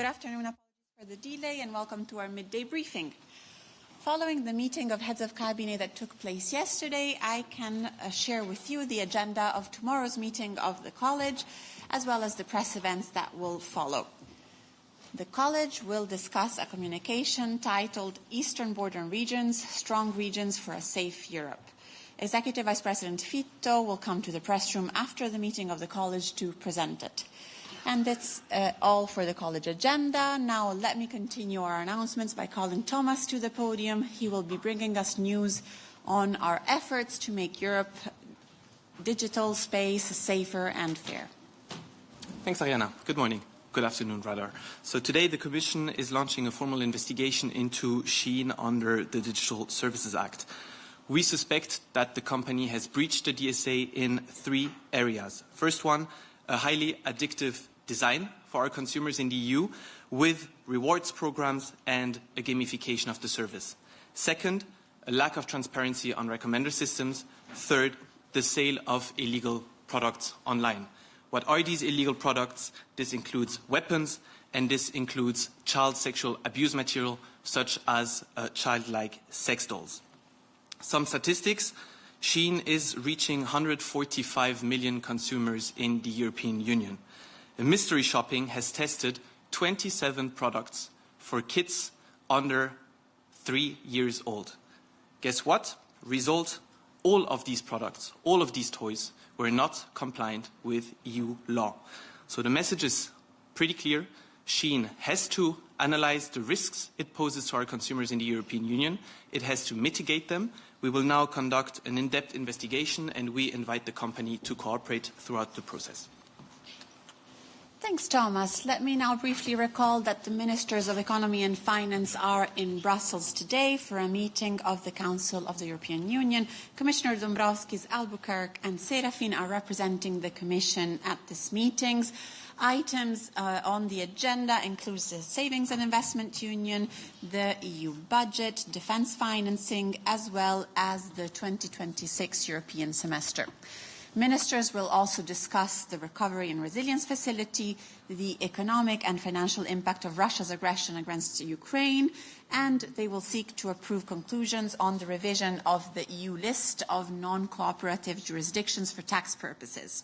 Good afternoon, apologies for the delay, and welcome to our midday briefing. Following the meeting of heads of cabinet that took place yesterday, I can share with you the agenda of tomorrow's meeting of the College, as well as the press events that will follow. The College will discuss a communication titled Eastern Border Regions, Strong Regions for a Safe Europe. Executive Vice President Fitto will come to the press room after the meeting of the College to present it. And that's all for the College agenda. Now let me continue our announcements by calling Thomas to the podium. He will be bringing us news on our efforts to make Europe digital space safer and fair. Thanks, Ariana. Good morning. Good afternoon, rather. So today the Commission is launching a formal investigation into Shein under the Digital Services Act. We suspect that the company has breached the DSA in 3 areas. First one, a highly addictive design for our consumers in the EU with rewards programs and a gamification of the service. Second, a lack of transparency on recommender systems. Third, the sale of illegal products online. What are these illegal products? This includes weapons, and this includes child sexual abuse material, such as childlike sex dolls. Some statistics. Shein is reaching 145 million consumers in the European Union. Mystery Shopping has tested 27 products for kids under 3 years old. Guess what? Result, all of these products, all of these toys were not compliant with EU law. So the message is pretty clear. Shein has to analyze the risks it poses to our consumers in the European Union. It has to mitigate them. We will now conduct an in-depth investigation, and we invite the company to cooperate throughout the process. Thanks, Thomas. Let me now briefly recall that the Ministers of Economy and Finance are in Brussels today for a meeting of the Council of the European Union. Commissioner Dombrovskis, Albuquerque and Serafin are representing the Commission at these meetings. Items on the agenda include the Savings and Investment Union, the EU budget, defence financing, as well as the 2026 European semester. Ministers will also discuss the Recovery and Resilience Facility, the economic and financial impact of Russia's aggression against Ukraine, and they will seek to approve conclusions on the revision of the EU list of non-cooperative jurisdictions for tax purposes.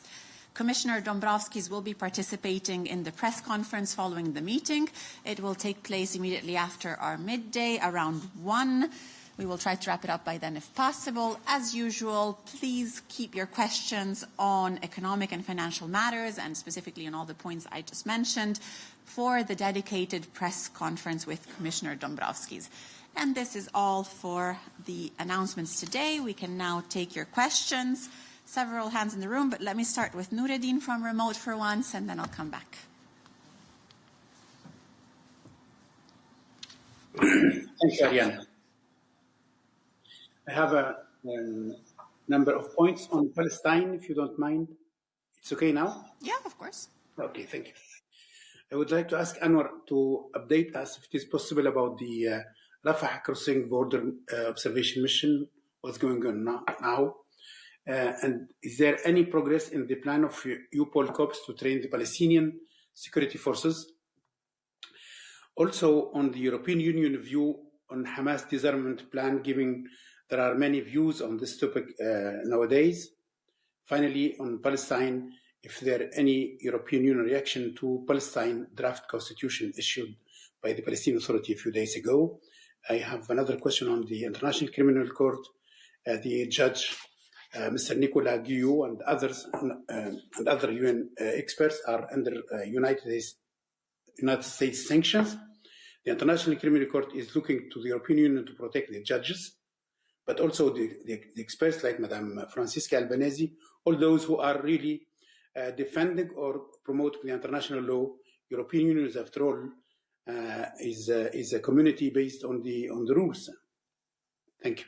Commissioner Dombrovskis will be participating in the press conference following the meeting. It will take place immediately after our midday, around 1. We will try to wrap it up by then if possible. As usual, please keep your questions on economic and financial matters, and specifically on all the points I just mentioned, for the dedicated press conference with Commissioner Dombrovskis. And this is all for the announcements today. We can now take your questions. Several hands in the room, but let me start with Nureddin from remote for once, and then I'll come back. Thank you, Ariane. I have a number of points on Palestine, if you don't mind. It's okay now? Yeah, of course. Okay, thank you. I would like to ask Anwar to update us, if it is possible, about the Rafah crossing border observation mission, what's going on now. And is there any progress in the plan of EUPOL Corps to train the Palestinian security forces? Also, on the European Union view on Hamas disarmament plan, given there are many views on this topic nowadays. Finally, on Palestine, if there any European Union reaction to Palestine draft constitution issued by the Palestinian Authority a few days ago. I have another question on the International Criminal Court. The judge, Mr. Nicolas Guillou, and others, and other UN experts are under United States sanctions. The International Criminal Court is looking to the European Union to protect the judges, but also the experts like Madame Francisca Albanese, all those who are really defending or promoting the international law. European Union, after all, is a community based on the rules. Thank you.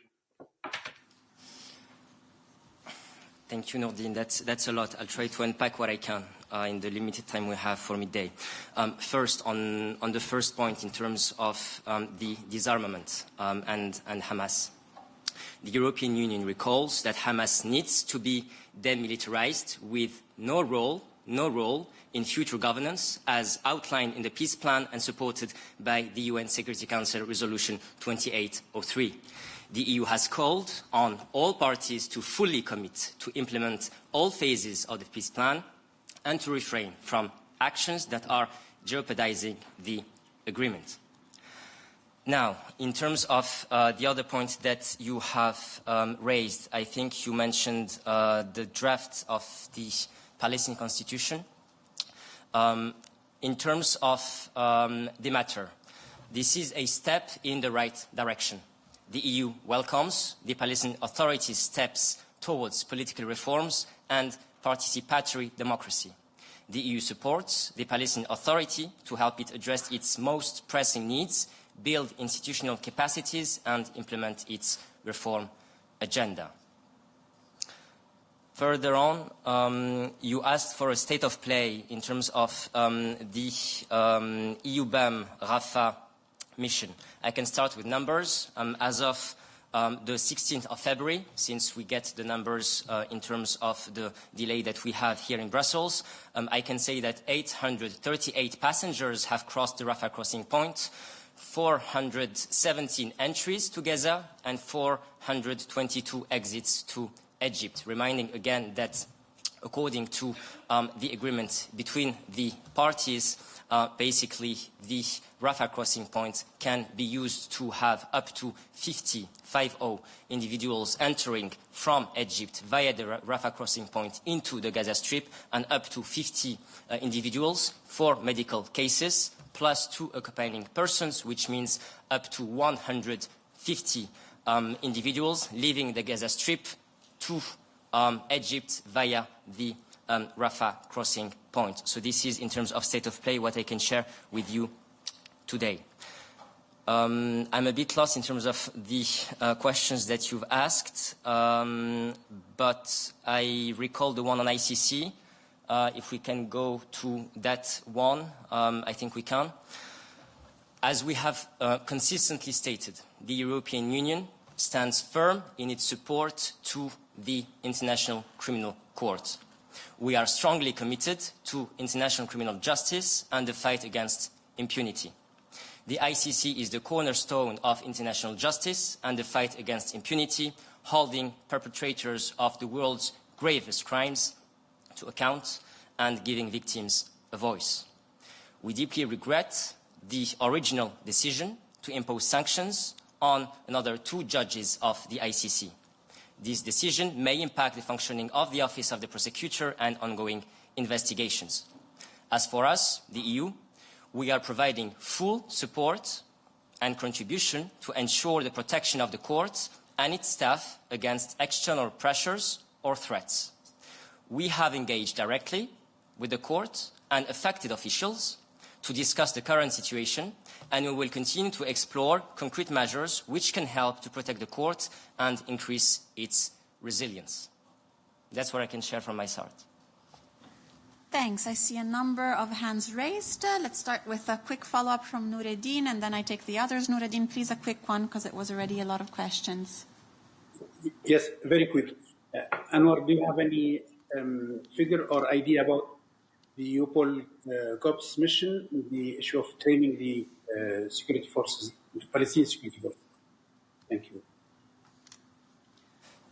Thank you, Nordin. That's a lot. I'll try to unpack what I can in the limited time we have for midday. First, on the first point in terms of the disarmament and Hamas. The European Union recalls that Hamas needs to be demilitarized with no role, no role in future governance, as outlined in the peace plan and supported by the UN Security Council Resolution 2803. The EU has called on all parties to fully commit to implement all phases of the peace plan and to refrain from actions that are jeopardizing the agreement. Now, in terms of the other point that you have raised, I think you mentioned the draft of the Palestinian Constitution. In terms of the matter, this is a step in the right direction. The EU welcomes the Palestinian Authority's steps towards political reforms and participatory democracy. The EU supports the Palestinian Authority to help it address its most pressing needs, build institutional capacities, and implement its reform agenda. Further on, you asked for a state of play in terms of the EU-BAM Rafah mission. I can start with numbers. As of the 16th of February, since we get the numbers in terms of the delay that we have here in Brussels, I can say that 838 passengers have crossed the Rafah crossing point, 417 entries to Gaza, and 422 exits to Egypt, reminding again that according to the agreement between the parties, basically the Rafah crossing point can be used to have up to 50 individuals entering from Egypt via the Rafah crossing point into the Gaza Strip, and up to 50 individuals for medical cases, plus 2 accompanying persons, which means up to 150 individuals leaving the Gaza Strip to Egypt via the Rafah crossing point. So this is, in terms of state of play, what I can share with you today. I'm a bit lost in terms of the questions that you've asked, but I recall the one on ICC. If we can go to that one, I think we can. As we have consistently stated, the European Union stands firm in its support to the International Criminal Court. We are strongly committed to international criminal justice and the fight against impunity. The ICC is the cornerstone of international justice and the fight against impunity, holding perpetrators of the world's gravest crimes to account and giving victims a voice. We deeply regret the original decision to impose sanctions on another 2 judges of the ICC. This decision may impact the functioning of the Office of the Prosecutor and ongoing investigations. As for us, the EU, we are providing full support and contribution to ensure the protection of the court and its staff against external pressures or threats. We have engaged directly with the court and affected officials to discuss the current situation, and we will continue to explore concrete measures which can help to protect the court and increase its resilience. That's what I can share from my side. Thanks. I see a number of hands raised. Let's start with a quick follow-up from Nureddin, and then I take the others. Nureddin, please, a quick one, because it was already a lot of questions. Yes, very quick. Anwar, do you have any figure or idea about the EUPOL COPS mission, the issue of training the security forces, the Palestinian security forces? Thank you.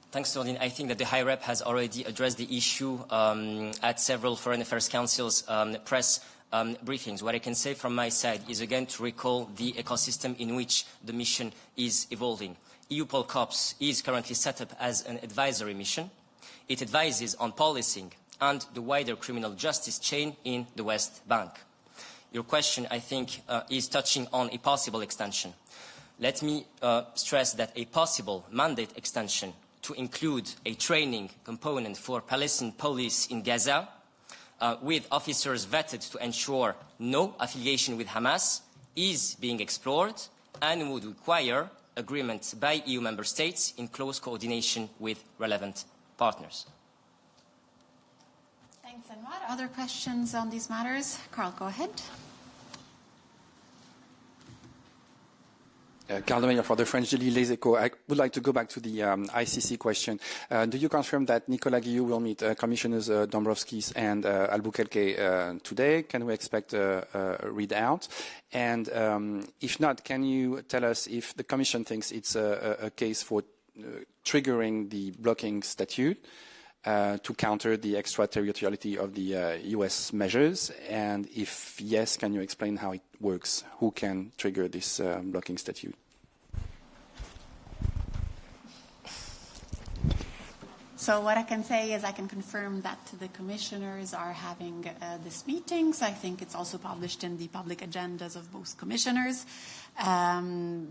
Thanks, Nordin. I think that the High Rep has already addressed the issue at several Foreign Affairs Councils press briefings. What I can say from my side is, again, to recall the ecosystem in which the mission is evolving. EUPOL COPS is currently set up as an advisory mission. It advises on policing and the wider criminal justice chain in the West Bank. Your question, I think, is touching on a possible extension. Let me stress that a possible mandate extension to include a training component for Palestinian police in Gaza, with officers vetted to ensure no affiliation with Hamas, is being explored and would require agreement by EU member states in close coordination with relevant partners. Thanks, Anwar. Other questions on these matters? Carl, go ahead. Carl de Meyer for the French Daily Les Echos. I would like to go back to the ICC question. Do you confirm that Nicolas Guillou will meet Commissioners Dombrovskis and Albuquerque today? Can we expect a readout? And if not, can you tell us if the Commission thinks it's a case for triggering the blocking statute to counter the extraterritoriality of the US measures? And if yes, can you explain how it works? Who can trigger this blocking statute? So what I can say is I can confirm that the commissioners are having this meeting. So I think it's also published in the public agendas of both commissioners.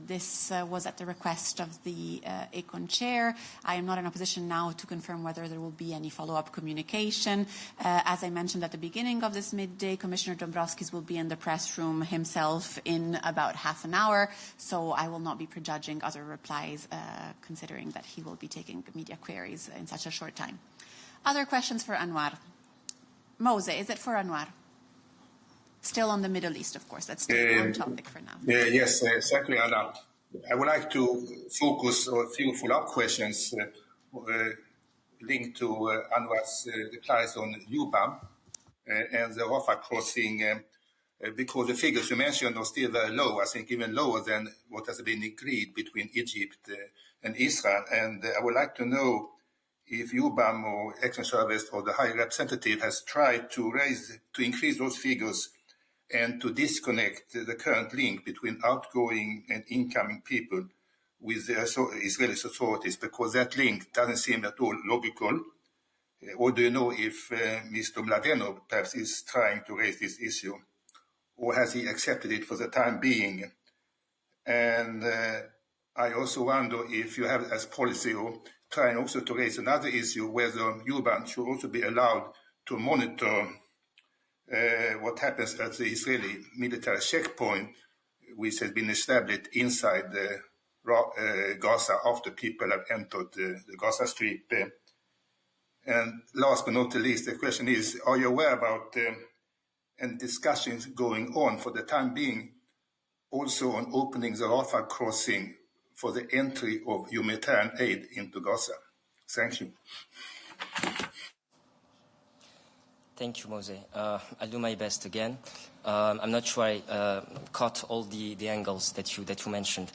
This was at the request of the ECON chair. I am not in a position now to confirm whether there will be any follow-up communication. As I mentioned at the beginning of this midday, Commissioner Dombrovskis will be in the press room himself in about half an hour, so I will not be prejudging other replies, considering that he will be taking media queries in such a short time. Other questions for Anwar? Mose, is it for Anwar? Still on the Middle East, of course. That's still on topic for now. Yes, exactly, Anna. I would like to focus on a few follow-up questions linked to Anwar's replies on UBAM and the Rafah crossing, because the figures you mentioned are still very low, I think even lower than what has been agreed between Egypt and Israel. And I would like to know if UBAM or Action Service or the High Representative has tried to increase those figures and to disconnect the current link between outgoing and incoming people with the Israeli authorities, because that link doesn't seem at all logical. Or do you know if Mr. Mladenov perhaps is trying to raise this issue, or has he accepted it for the time being? And I also wonder if you have as policy or trying also to raise another issue, whether UBAM should also be allowed to monitor what happens at the Israeli military checkpoint, which has been established inside Gaza after people have entered the Gaza Strip. And last but not least, the question is, are you aware about and discussions going on for the time being also on opening the Rafah crossing for the entry of humanitarian aid into Gaza? Thank you. Thank you, Mose. I'll do my best again. I'm not sure I caught all the angles that you mentioned.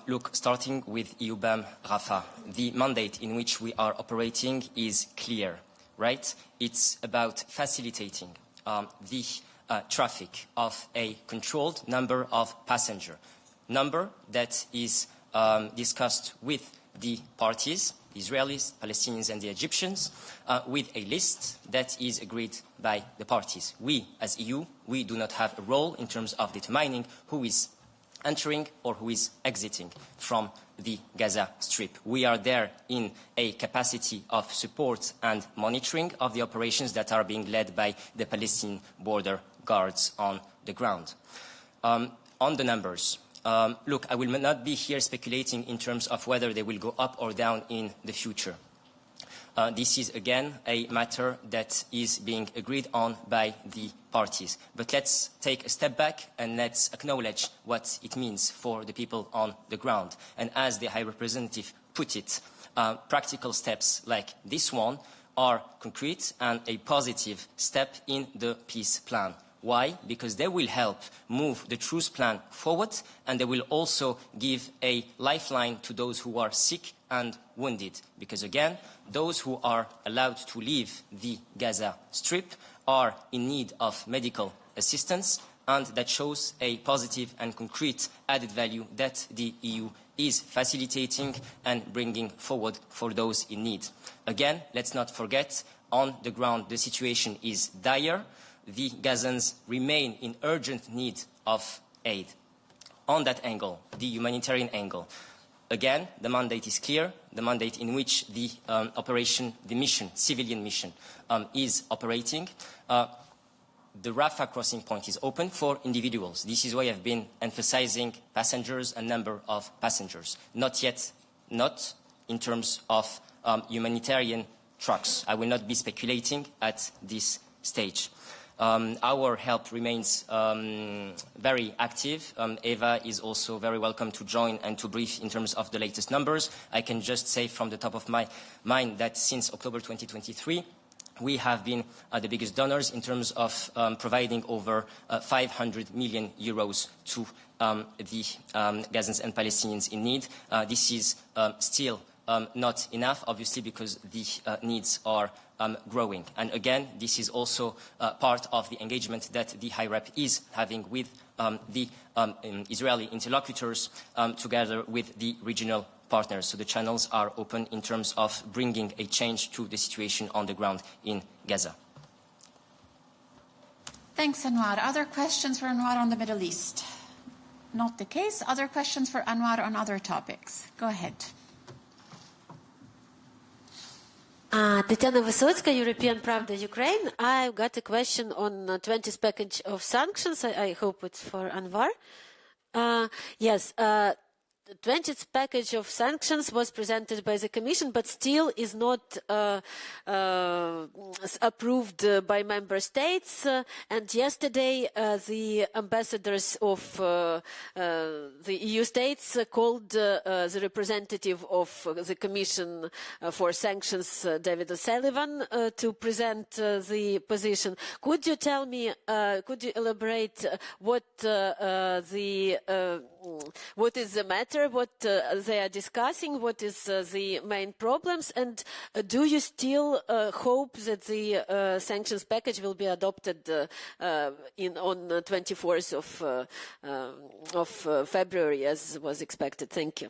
Look, starting with EUBAM Rafah, the mandate in which we are operating is clear, right? It's about facilitating the traffic of a controlled number of passengers, number that is discussed with the parties, Israelis, Palestinians and the Egyptians, with a list that is agreed by the parties. We, as EU, we do not have a role in terms of determining who is entering or who is exiting from the Gaza Strip. We are there in a capacity of support and monitoring of the operations that are being led by the Palestinian border guards on the ground. On the numbers, look, I will not be here speculating in terms of whether they will go up or down in the future. This is, again, a matter that is being agreed on by the parties. But let's take a step back and let's acknowledge what it means for the people on the ground. And as the High Representative put it, practical steps like this one are concrete and a positive step in the peace plan. Why? Because they will help move the truce plan forward, and they will also give a lifeline to those who are sick and wounded. Because again, those who are allowed to leave the Gaza Strip are in need of medical assistance, and that shows a positive and concrete added value that the EU is facilitating and bringing forward for those in need. Again, let's not forget, on the ground the situation is dire. The Gazans remain in urgent need of aid. On that angle, the humanitarian angle, again, the mandate is clear, the mandate in which the operation, the mission, civilian mission, is operating. The Rafah crossing point is open for individuals. This is why I've been emphasizing passengers and number of passengers. Not yet, not in terms of humanitarian trucks. I will not be speculating at this stage. Our help remains very active. Eva is also very welcome to join and to brief in terms of the latest numbers. I can just say from the top of my mind that since October 2023, we have been the biggest donors in terms of providing over 500 million euros to the Gazans and Palestinians in need. This is still not enough, obviously, because the needs are growing. And again, this is also part of the engagement that the High Rep is having with the Israeli interlocutors together with the regional partners. So the channels are open in terms of bringing a change to the situation on the ground in Gaza. Thanks, Anwar. Other questions for Anwar on the Middle East? Not the case. Other questions for Anwar on other topics? Go ahead. Tatiana Vysotska, European Pravda, Ukraine. I've got a question on the 20th package of sanctions. I hope it's for Anwar. Yes, the 20th package of sanctions was presented by the Commission, but still is not approved by member states. And yesterday, the ambassadors of the EU states called the representative of the Commission for Sanctions, David O'Sullivan, to present the position. Could you tell me, could you elaborate what is the matter? What they are discussing, what is the main problems, and do you still hope that the sanctions package will be adopted on the 24th of February, as was expected? Thank you.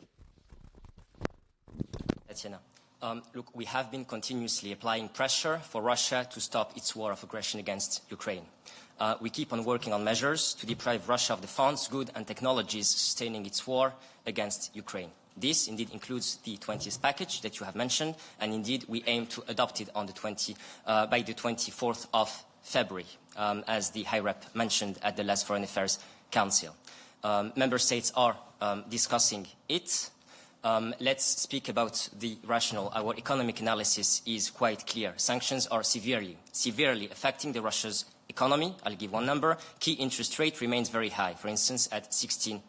Tatiana. Look, we have been continuously applying pressure for Russia to stop its war of aggression against Ukraine. We keep on working on measures to deprive Russia of the funds, goods and technologies sustaining its war against Ukraine. This indeed includes the 20th package that you have mentioned, and indeed we aim to adopt it on by the 24th of February, as the High Rep mentioned at the last Foreign Affairs Council. Member states are discussing it. Let's speak about the rationale. Our economic analysis is quite clear. Sanctions are severely affecting Russia's economy. I'll give one number. Key interest rate remains very high, for instance, at 16%.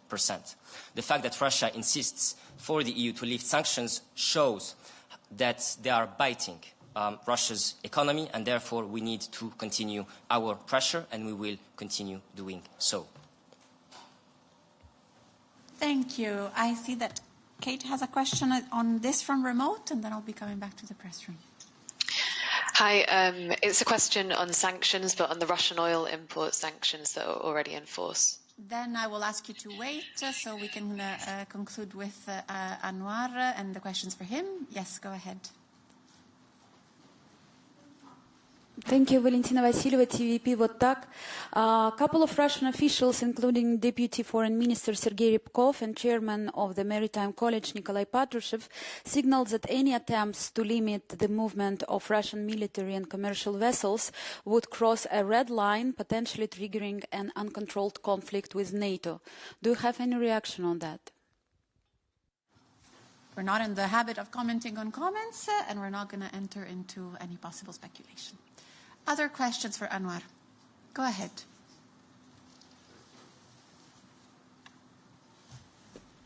The fact that Russia insists for the EU to lift sanctions shows that they are biting Russia's economy, and therefore we need to continue our pressure, and we will continue doing so. Thank you. I see that Kate has a question on this from remote, and then I'll be coming back to the press room. Hi, it's a question on sanctions, but on the Russian oil import sanctions that are already in force. Then I will ask you to wait so we can conclude with Anwar and the questions for him. Yes, go ahead. Thank you, Valentina Vasileva, TVP. Вот так. A couple of Russian officials, including Deputy Foreign Minister Sergei Rybkov and Chairman of the Maritime College Nikolai Patrushev, signaled that any attempts to limit the movement of Russian military and commercial vessels would cross a red line, potentially triggering an uncontrolled conflict with NATO. Do you have any reaction on that? We're not in the habit of commenting on comments, and we're not going to enter into any possible speculation. Other questions for Anwar? Go ahead.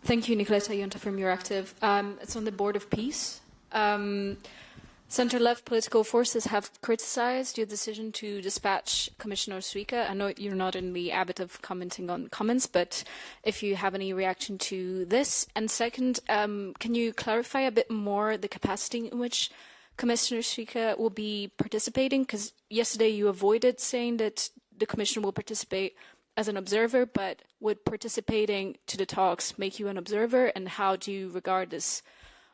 Thank you, Nicoletta Yonta from Euractiv. It's on the Board of Peace. Center-left political forces have criticized your decision to dispatch Commissioner Suica. I know you're not in the habit of commenting on comments, but if you have any reaction to this. And second, can you clarify a bit more the capacity in which Commissioner Suica will be participating? Because yesterday you avoided saying that the Commissioner will participate as an observer, but would participating to the talks make you an observer? And how do you regard this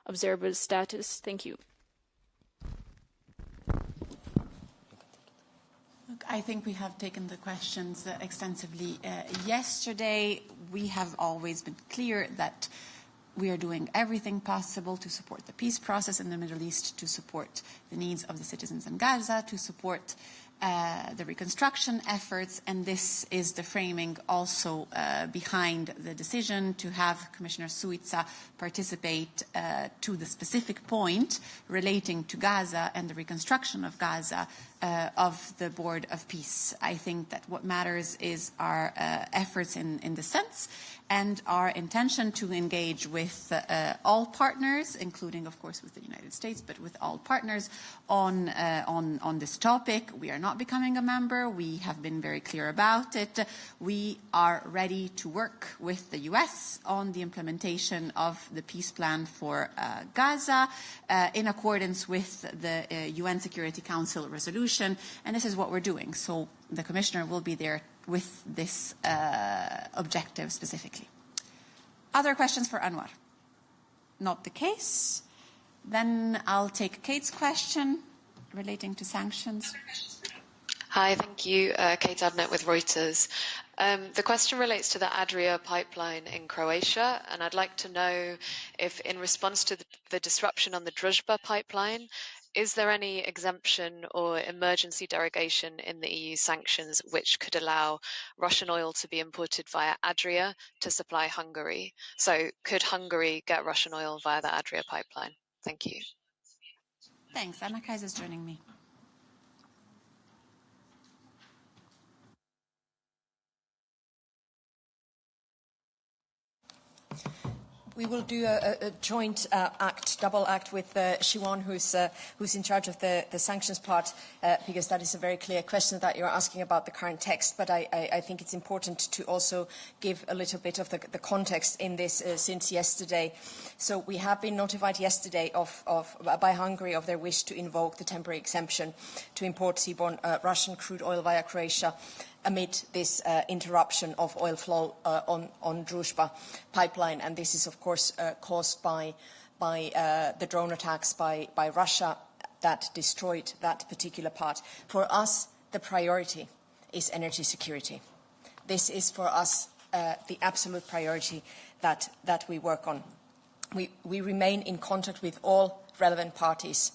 observer's status? Thank you. Look, I think we have taken the questions extensively yesterday. We have always been clear that we are doing everything possible to support the peace process in the Middle East, to support the needs of the citizens in Gaza, to support the reconstruction efforts, and this is the framing also behind the decision to have Commissioner Suica participate to the specific point relating to Gaza and the reconstruction of Gaza of the Board of Peace. I think that what matters is our efforts in the sense and our intention to engage with all partners, including, of course, with the United States, but with all partners on this topic. We are not becoming a member. We have been very clear about it. We are ready to work with the US on the implementation of the peace plan for Gaza in accordance with the UN Security Council resolution, and this is what we're doing. So the Commissioner will be there with this objective specifically. Other questions for Anwar? Not the case. Then I'll take Kate's question relating to sanctions. Hi, thank you. Kate Adnet with Reuters. The question relates to the Adria pipeline in Croatia, and I'd like to know if, in response to the disruption on the Druzhba pipeline, is there any exemption or emergency derogation in the EU sanctions which could allow Russian oil to be imported via Adria to supply Hungary? So could Hungary get Russian oil via the Adria pipeline? Thank you. Thanks. Anna Kaiser is joining me. We will do a joint double act with Siobhan, who's in charge of the sanctions part, because that is a very clear question that you're asking about the current text. But I think it's important to also give a little bit of the context in this since yesterday. So we have been notified yesterday by Hungary of their wish to invoke the temporary exemption to import seaborne Russian crude oil via Croatia amid this interruption of oil flow on Druzhba pipeline. And this is, of course, caused by the drone attacks by Russia that destroyed that particular part. For us, the priority is energy security. This is, for us, the absolute priority that we work on. We remain in contact with all relevant parties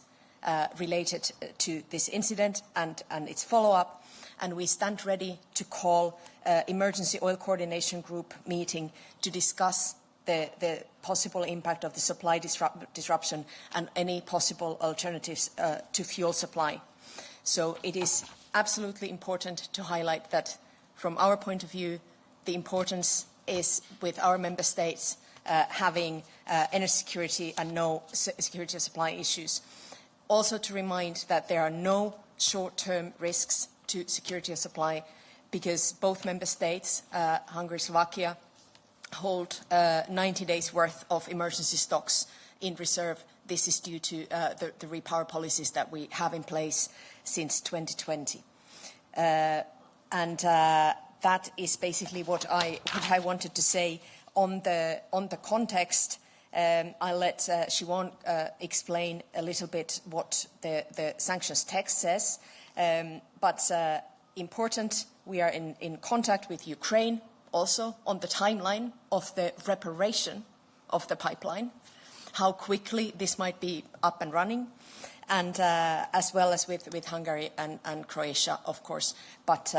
related to this incident and its follow-up, and we stand ready to call emergency oil coordination group meeting to discuss the possible impact of the supply disruption and any possible alternatives to fuel supply. So it is absolutely important to highlight that from our point of view, the importance is with our member states having energy security and no security of supply issues. Also to remind that there are no short-term risks to security of supply because both member states, Hungary, Slovakia, hold 90 days worth of emergency stocks in reserve. This is due to the repower policies that we have in place since 2020. And that is basically what I wanted to say on the context. I'll let Siobhan explain a little bit what the sanctions text says. But important, we are in contact with Ukraine also on the timeline of the reparation of the pipeline, how quickly this might be up and running, and as well as with Hungary and Croatia, of course. But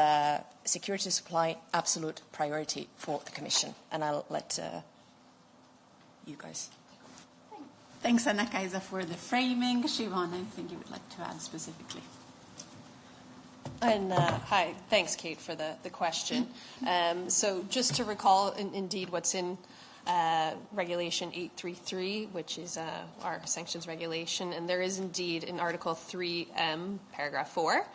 security supply, absolute priority for the Commission. And I'll let you guys. Thanks, Anna Kaiser, for the framing. Siobhan, anything you would like to add specifically? And hi, thanks, Kate, for the question. So just to recall, indeed, what's in Regulation 833, which is our sanctions regulation, and there is indeed in Article 3M, Paragraph 4,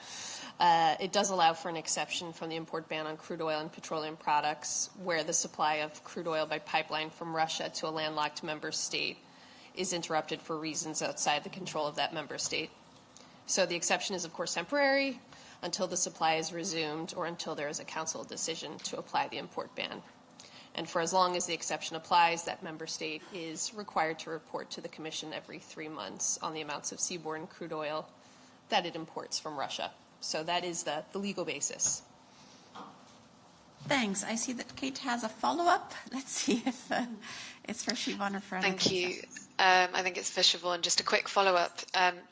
it does allow for an exception from the import ban on crude oil and petroleum products where the supply of crude oil by pipeline from Russia to a landlocked member state is interrupted for reasons outside the control of that member state. So the exception is, of course, temporary until the supply is resumed or until there is a council decision to apply the import ban. And for as long as the exception applies, that member state is required to report to the Commission every 3 months on the amounts of seaborne crude oil that it imports from Russia. So that is the legal basis. Thanks. I see that Kate has a follow-up. Let's see if it's for Siobhan or for Anna. Thank you. I think it's for Siobhan. Just a quick follow-up.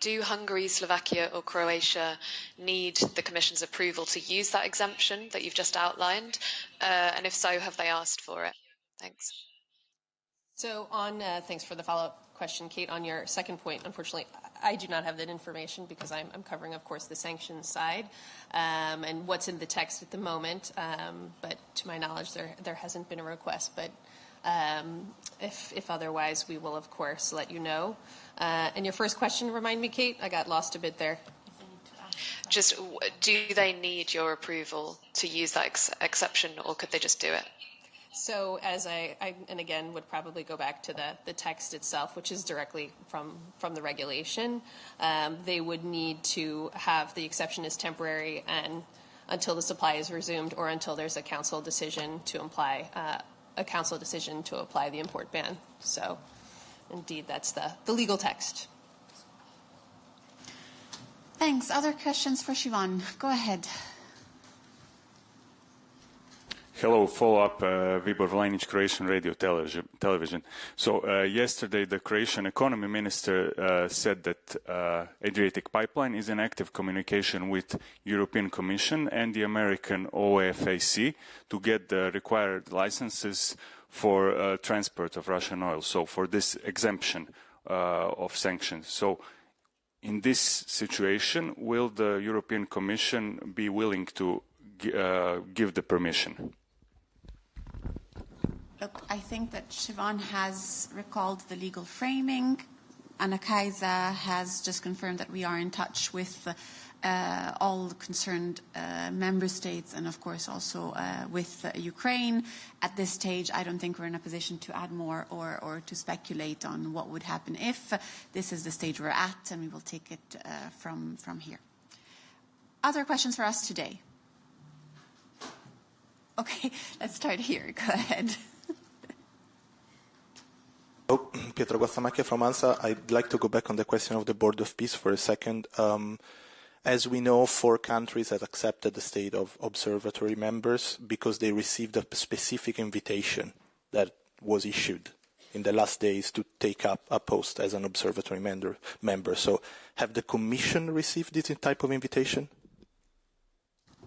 Do Hungary, Slovakia or Croatia need the Commission's approval to use that exemption that you've just outlined? And if so, have they asked for it? Thanks. So thanks for the follow-up question, Kate. On your second point, unfortunately, I do not have that information because I'm covering, of course, the sanctions side and what's in the text at the moment. But to my knowledge, there hasn't been a request. But if otherwise, we will, of course, let you know. And your first question, remind me, Kate? I got lost a bit there. Just, do they need your approval to use that exception, or could they just do it? So as and again, would probably go back to the text itself, which is directly from the regulation. They would need to have the exception as temporary and until the supply is resumed or until there's a council decision to apply the import ban. So indeed, that's the legal text. Thanks. Other questions for Siobhan? Go ahead. Hello, follow-up, Vibor Vlajnić, Croatian radio television. So yesterday the Croatian economy minister said that Adriatic Pipeline is in active communication with European Commission and the American OFAC to get the required licenses for transport of Russian oil, so for this exemption of sanctions. So in this situation, will the European Commission be willing to give the permission? Look, I think that Siobhan has recalled the legal framing. Anna Kaisa has just confirmed that we are in touch with all concerned member states and, of course, also with Ukraine. At this stage, I don't think we're in a position to add more or to speculate on what would happen if. This is the stage we're at, and we will take it from here. Other questions for us today? Okay, let's start here. Go ahead. Pietro Guastamacchia from ANSA. I'd like to go back on the question of the Board of Peace for a second. As we know, 4 countries have accepted the state of observatory members because they received a specific invitation that was issued in the last days to take up a post as an observatory member. So have the Commission received this type of invitation?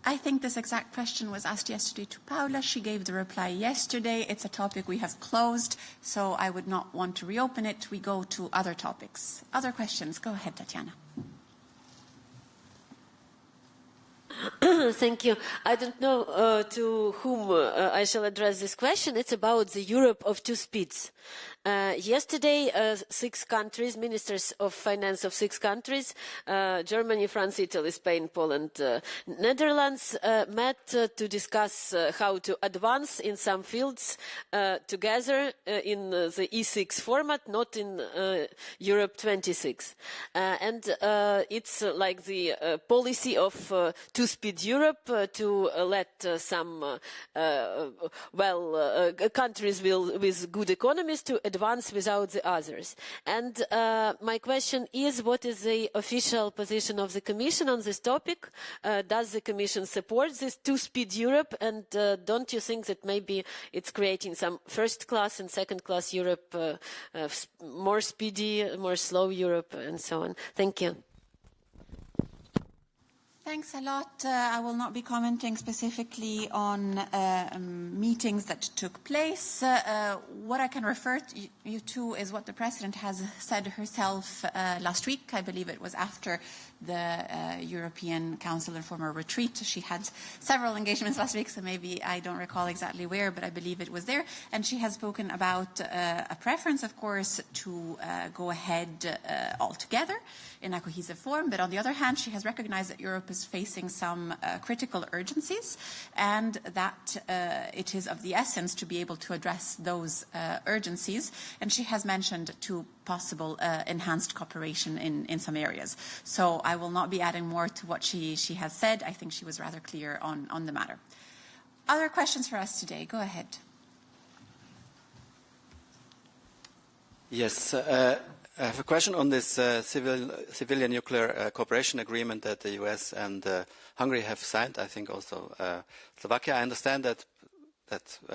I think this exact question was asked yesterday to Paula. She gave the reply yesterday. It's a topic we have closed, so I would not want to reopen it. We go to other topics. Other questions? Go ahead, Tatiana. Thank you. I don't know to whom I shall address this question. It's about the Europe of two speeds. Yesterday, 6 countries, ministers of finance of 6 countries, Germany, France, Italy, Spain, Poland, Netherlands, met to discuss how to advance in some fields together in the E6 format, not in Europe 26. And it's like the policy of two-speed Europe to let some countries with good economies to advance without the others. And my question is, what is the official position of the Commission on this topic? Does the Commission support this two-speed Europe? And don't you think that maybe it's creating some first-class and second-class Europe, more speedy, more slow Europe, and so on? Thank you. Thanks a lot. I will not be commenting specifically on meetings that took place. What I can refer you to is what the President has said herself last week. I believe it was after the European Council Informal Retreat. She had several engagements last week, so maybe I don't recall exactly where, but I believe it was there. And she has spoken about a preference, of course, to go ahead altogether in a cohesive form. But on the other hand, she has recognized that Europe is facing some critical urgencies and that it is of the essence to be able to address those urgencies. And she has mentioned 2 possible enhanced cooperation in some areas. So I will not be adding more to what she has said. I think she was rather clear on the matter. Other questions for us today? Go ahead. Yes. I have a question on this civilian nuclear cooperation agreement that the US and Hungary have signed. I think also Slovakia. I understand that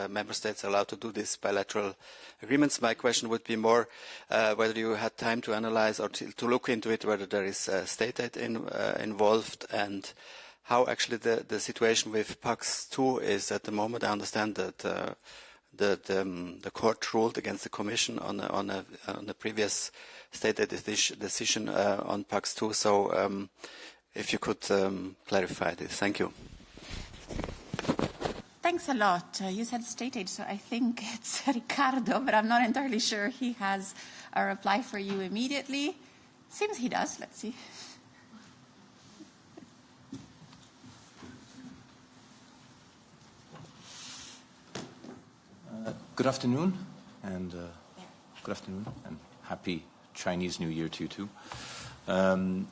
member states are allowed to do these bilateral agreements. My question would be more whether you had time to analyze or to look into it, whether there is state aid involved, and how actually the situation with PAX 2 is at the moment. I understand that the court ruled against the Commission on a previous state aid decision on PAX 2. So if you could clarify this. Thank you. Thanks a lot. You said state aid, so I think it's Ricardo, but I'm not entirely sure he has a reply for you immediately. Seems he does. Let's see. Good afternoon, and happy Chinese New Year to you too. On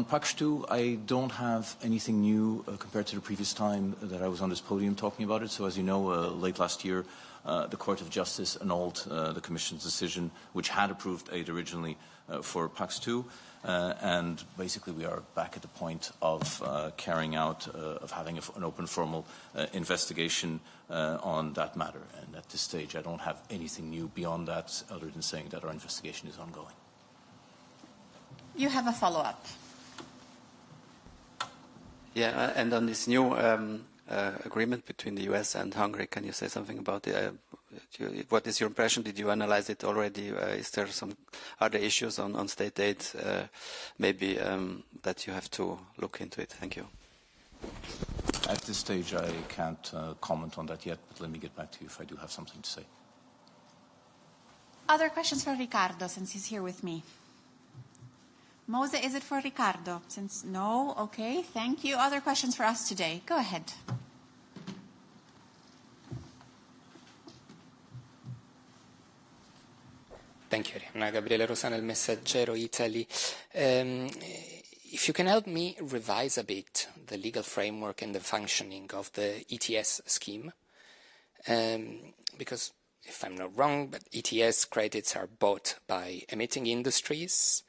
PAX 2, I don't have anything new compared to the previous time that I was on this podium talking about it. So as you know, late last year, the Court of Justice annulled the Commission's decision, which had approved aid originally for PAX 2. And basically we are back at the point of carrying out, of having an open formal investigation on that matter. And at this stage, I don't have anything new beyond that other than saying that our investigation is ongoing. You have a follow-up. Yeah, and on this new agreement between the US and Hungary, can you say something about it? What is your impression? Did you analyze it already? Is there some other issues on state aid maybe that you have to look into it? Thank you. At this stage, I can't comment on that yet, but let me get back to you if I do have something to say. Other questions for Ricardo, since he's here with me? Mose, is it for Ricardo? Since no, okay, thank you. Other questions for us today? Go ahead. Thank you, Arianna. Gabriele Rosana, Il Messaggero, Italy. If you can help me revise a bit the legal framework and the functioning of the ETS scheme, because if I'm not wrong, but ETS credits are bought by emitting industries.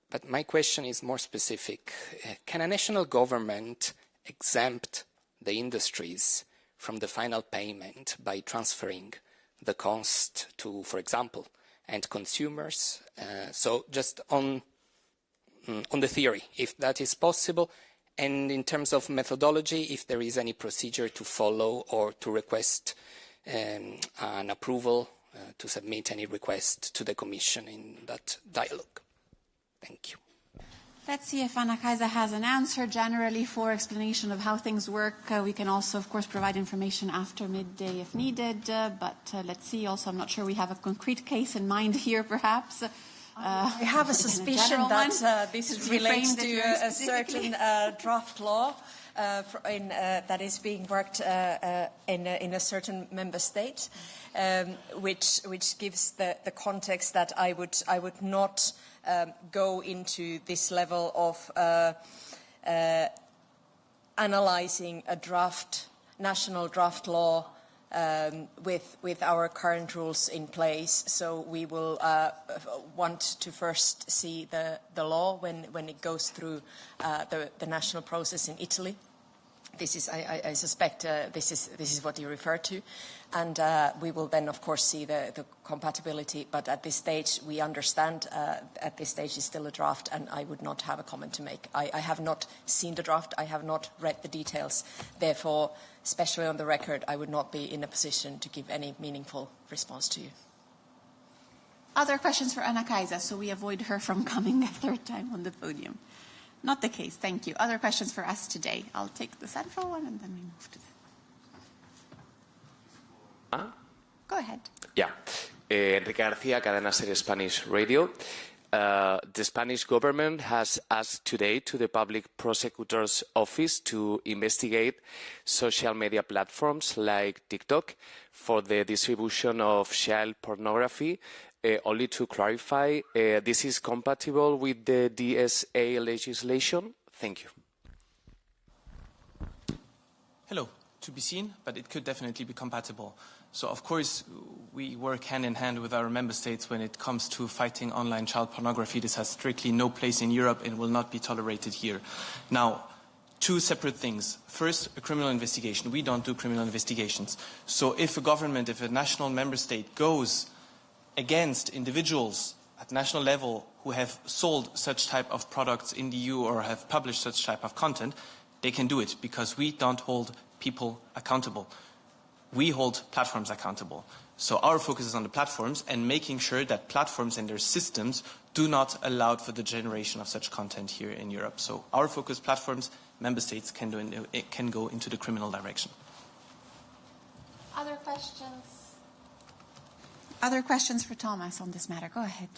But my question is more specific. Can a national government exempt the industries from the final payment by transferring the cost to, for example, end consumers? So just on the theory, if that is possible, and in terms of methodology, if there is any procedure to follow or to request an approval to submit any request to the Commission in that dialogue. Thank you. Let's see if Anna Kaisa has an answer. Generally, for explanation of how things work, we can also, of course, provide information after midday if needed. But let's see. Also, I'm not sure we have a concrete case in mind here, perhaps. I have a suspicion that this relates to a certain draft law that is being worked in a certain member state, which gives the context that I would not go into this level of analyzing a national draft law with our current rules in place. So we will want to first see the law when it goes through the national process in Italy. This is, I suspect, this is what you refer to, and we will then, of course, see the compatibility. But at this stage, we understand. At this stage, is still a draft, and I would not have a comment to make. I have not seen the draft. I have not read the details. Therefore, especially on the record, I would not be in a position to give any meaningful response to you. Other questions for Anna Kaisa, so we avoid her from coming a third time on the podium. Not the case, thank you. Other questions for us today? I'll take the central one and then we move to the... Go ahead. Yeah. Enrique García, Cadena Ser Spanish Radio. The Spanish government has asked today to the Public Prosecutor's Office to investigate social media platforms like TikTok for the distribution of child pornography. Only to clarify, this is compatible with the DSA legislation? Thank you. Hello. To be seen, but it could definitely be compatible. So, of course, we work hand in hand with our member states when it comes to fighting online child pornography. This has strictly no place in Europe and will not be tolerated here. Now, two separate things. First, a criminal investigation. We don't do criminal investigations. So if a government, if a national member state goes against individuals at national level who have sold such type of products in the EU or have published such type of content, they can do it because we don't hold people accountable. We hold platforms accountable. So our focus is on the platforms and making sure that platforms and their systems do not allow for the generation of such content here in Europe. So our focus platforms, member states can go into the criminal direction. Other questions? Other questions for Thomas on this matter? Go ahead.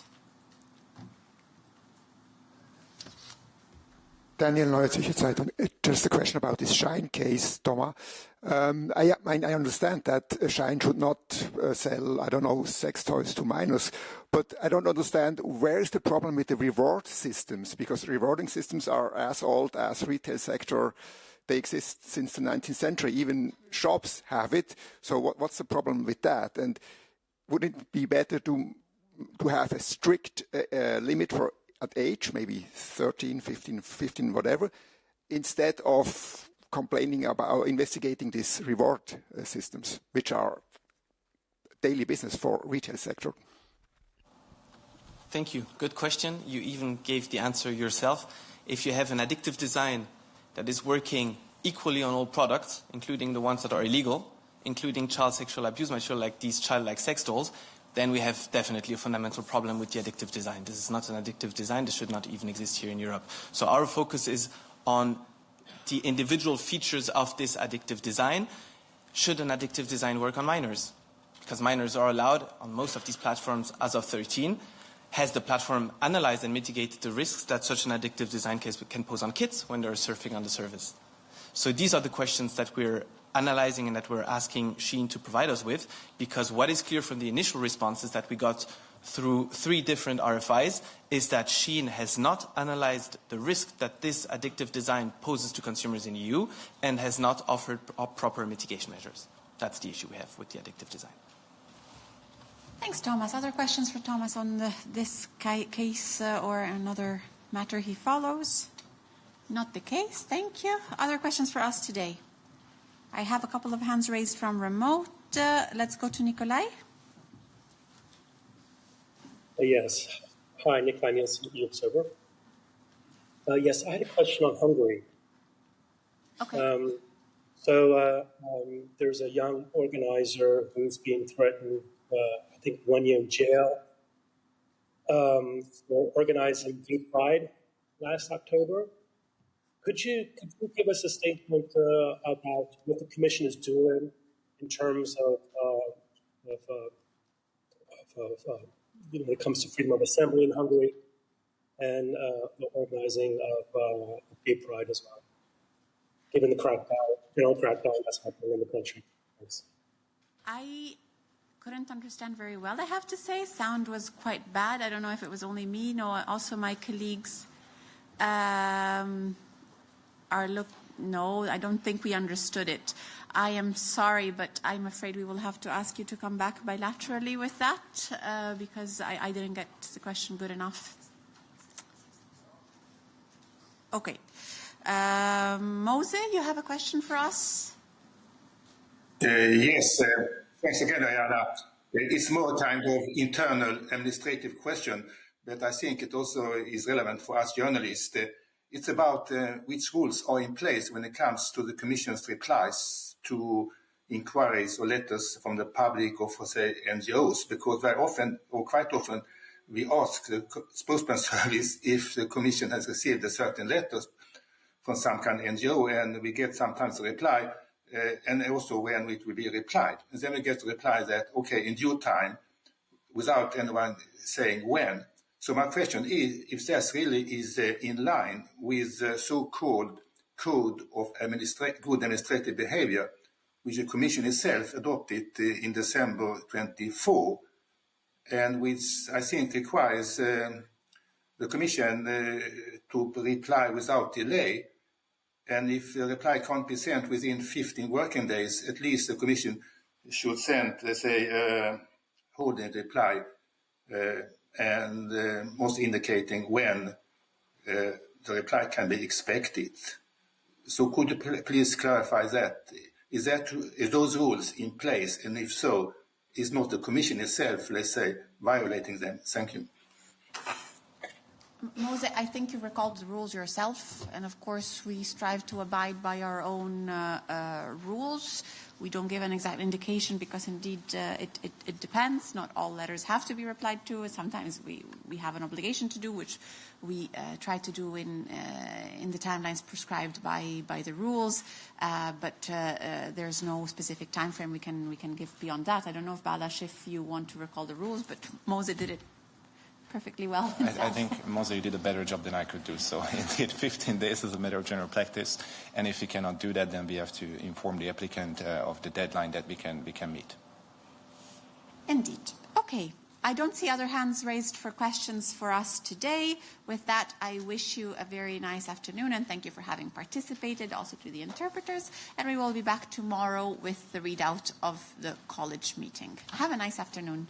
Daniel, Neue Zürcher Zeitung. Just a question about this Shein case, Thomas. I understand that Shein should not sell, I don't know, sex toys to minors, but I don't understand where is the problem with the reward systems, because rewarding systems are as old as retail sector. They exist since the 19th century. Even shops have it. So what's the problem with that? And would it be better to have a strict limit for at age, maybe 13, 15, whatever, instead of complaining about or investigating these reward systems, which are daily business for retail sector? Thank you. Good question. You even gave the answer yourself. If you have an addictive design that is working equally on all products, including the ones that are illegal, including child sexual abuse material like these childlike sex dolls, then we have definitely a fundamental problem with the addictive design. This is not an addictive design. This should not even exist here in Europe. So our focus is on the individual features of this addictive design. Should an addictive design work on minors? Because minors are allowed on most of these platforms as of 13. Has the platform analyzed and mitigated the risks that such an addictive design case can pose on kids when they're surfing on the service? So these are the questions that we're analyzing and that we're asking Shein to provide us with, because what is clear from the initial responses that we got through 3 different RFIs is that Shein has not analyzed the risk that this addictive design poses to consumers in the EU and has not offered proper mitigation measures. That's the issue we have with the addictive design. Thanks, Thomas. Other questions for Thomas on this case or another matter he follows? Not the case. Thank you. Other questions for us today? I have a couple of hands raised from remote. Let's go to Nikolai. Yes. Hi, Nikolai Nielsen, e-Observer. Yes, I had a question on Hungary. Okay. There's a young organizer who's being threatened, I think 1 year in jail, for organizing Gay Pride last October. Could you give us a statement about what the Commission is doing in terms of when it comes to freedom of assembly in Hungary and the organizing of Gay Pride as well, given the general crackdown that's happening in the country? Thanks. I couldn't understand very well, I have to say. Sound was quite bad. I don't know if it was only me. No, also my colleagues no, I don't think we understood it. I am sorry, but I'm afraid we will have to ask you to come back bilaterally with that because I didn't get the question good enough. Okay. Mose, you have a question for us? Yes. Thanks again, Ayana. It's more kind of internal administrative question, but I think it also is relevant for us journalists. It's about which rules are in place when it comes to the Commission's replies to inquiries or letters from the public or for, say, NGOs, because very often, or quite often, we ask the spokesman service if the Commission has received a certain letter from some kind of NGO, and we get sometimes a reply, and also when it will be replied. And then we get a reply that, okay, in due time, without anyone saying when. So my question is, if that really is in line with the so-called Code of Good Administrative Behavior, which the Commission itself adopted in December 24, and which I think requires the Commission to reply without delay. And if the reply can't be sent within 15 working days, at least the Commission should send, let's say, holding reply and most indicating when the reply can be expected. So could you please clarify that? Is those rules in place? And if so, is not the Commission itself, let's say, violating them? Thank you. Mose, I think you recalled the rules yourself, and of course we strive to abide by our own rules. We don't give an exact indication because indeed it depends. Not all letters have to be replied to. Sometimes we have an obligation to do, which we try to do in the timelines prescribed by the rules. But there's no specific time frame we can give beyond that. I don't know if Balash, if you want to recall the rules, but Mose did it perfectly well. I think, Mose, you did a better job than I could do. So indeed, 15 days is a matter of general practice. And if we cannot do that, then we have to inform the applicant of the deadline that we can meet. Indeed. Okay. I don't see other hands raised for questions for us today. With that, I wish you a very nice afternoon and thank you for having participated, also to the interpreters. And we will be back tomorrow with the readout of the college meeting. Have a nice afternoon.